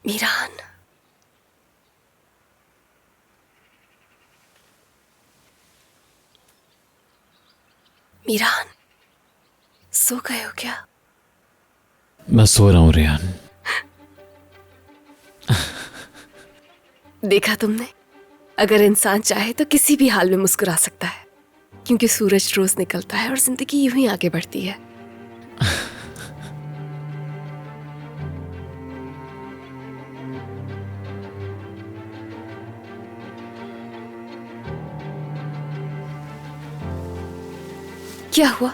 मीरान, मीरान, सो गए हो क्या? मैं सो रहा हूं रेहान। देखा तुमने, अगर इंसान चाहे तो किसी भी हाल में मुस्कुरा सकता है, क्योंकि सूरज रोज निकलता है और जिंदगी यूं ही आगे बढ़ती है। क्या हुआ?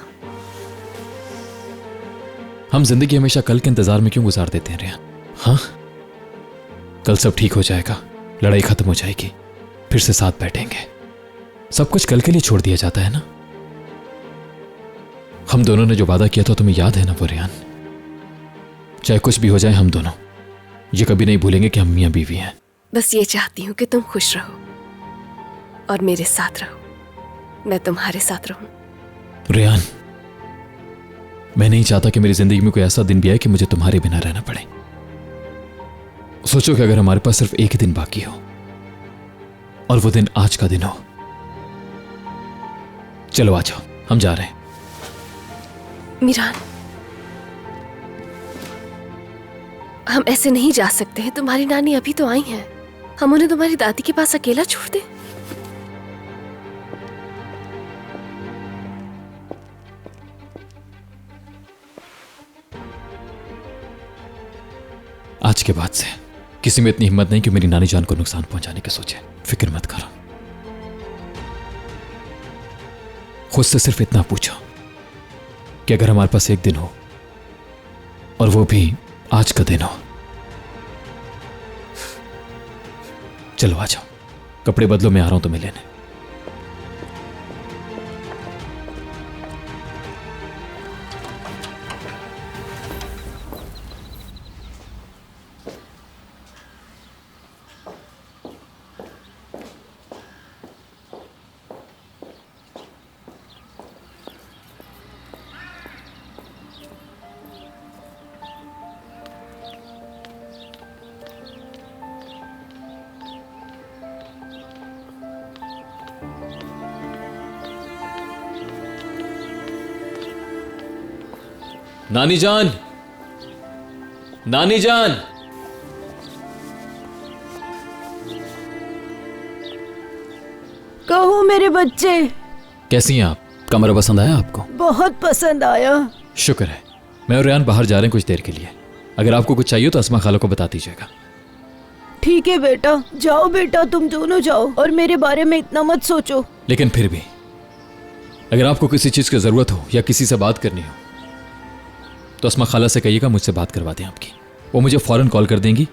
हम जिंदगी हमेशा कल के इंतजार में क्यों गुजार देते हैं रेहान? हाँ, कल सब ठीक हो जाएगा, लड़ाई खत्म हो जाएगी, फिर से साथ बैठेंगे। सब कुछ कल के लिए छोड़ दिया जाता है ना। हम दोनों ने जो वादा किया था तुम्हें याद है ना वो रेहान? चाहे कुछ भी हो जाए हम दोनों ये कभी नहीं भूलेंगे कि हम मियां बीवी हैं। बस ये चाहती हूँ कि तुम खुश रहो और मेरे साथ रहो, मैं तुम्हारे साथ रहूं। रेहान, मैं नहीं चाहता कि मेरी जिंदगी में कोई ऐसा दिन भी आए कि मुझे तुम्हारे बिना रहना पड़े। सोचो कि अगर हमारे पास सिर्फ एक ही दिन बाकी हो और वो दिन आज का दिन हो। चलो आ जाओ, हम जा रहे हैं। मीरान, हम ऐसे नहीं जा सकते हैं। तुम्हारी नानी अभी तो आई हैं, हम उन्हें तुम्हारी दादी के पास अकेला छोड़ दें? आज के बाद से किसी में इतनी हिम्मत नहीं कि मेरी नानी जान को नुकसान पहुंचाने की सोचे। फिक्र मत करो। खुद से सिर्फ इतना पूछो कि अगर हमारे पास एक दिन हो और वो भी आज का दिन हो। चलो आ जाओ, कपड़े बदलो, मैं आ रहा हूं तुम्हें लेने। नानी जान, नानी जान। कहो मेरे बच्चे। कैसी हैं आप? कमरा पसंद आया आपको? बहुत पसंद आया। शुक्र है। मैं और रेहान बाहर जा रहे हैं कुछ देर के लिए। अगर आपको कुछ चाहिए तो अस्मा खाला को बता दीजिएगा। ठीक है बेटा, जाओ बेटा, तुम दोनों जाओ और मेरे बारे में इतना मत सोचो। लेकिन फिर भी अगर आपको किसी चीज की जरूरत हो या किसी से बात करनी हो तो अस्मा खाला से कहिएगा मुझसे बात करवा दें आपकी। वो मुझे फौरन कॉल कर देंगी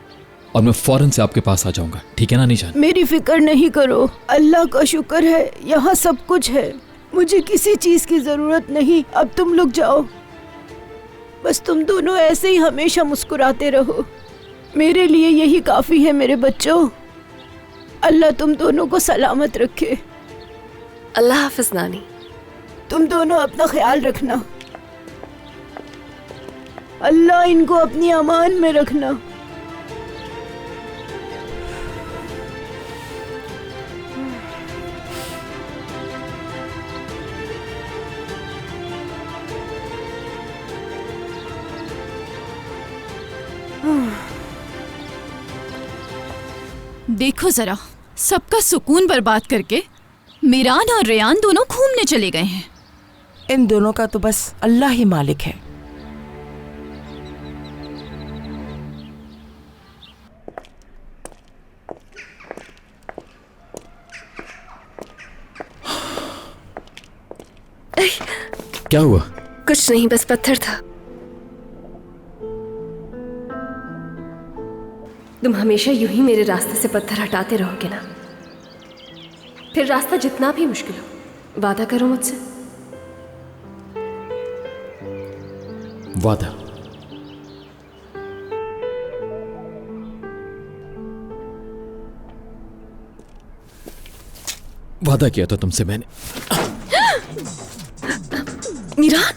और मैं फौरन से आपके पास आ जाऊंगा। ठीक है ना निशान? मेरी फिक्र नहीं करो, अल्लाह का शुक्र है यहाँ सब कुछ है। मुझे किसी चीज की जरूरत नहीं। अब तुम लोग जाओ, बस तुम दोनों ऐसे ही हमेशा मुस्कुराते रहो। मेरे लिए यही काफी है मेरे बच्चों। अल्लाह तुम दोनों को सलामत रखे। अल्लाह हाफिज नानी। तुम दोनों अपना ख्याल रखना। अल्लाह इनको अपनी अमान में रखना। देखो जरा, सबका सुकून बर्बाद करके मीरान और रेयान दोनों घूमने चले गए हैं। इन दोनों का तो बस अल्लाह ही मालिक है। क्या हुआ? कुछ नहीं, बस पत्थर था। तुम हमेशा यूं ही मेरे रास्ते से पत्थर हटाते रहोगे ना? फिर रास्ता जितना भी मुश्किल हो, वादा करो मुझसे। वादा? वादा किया था तुमसे मैंने। मीरान,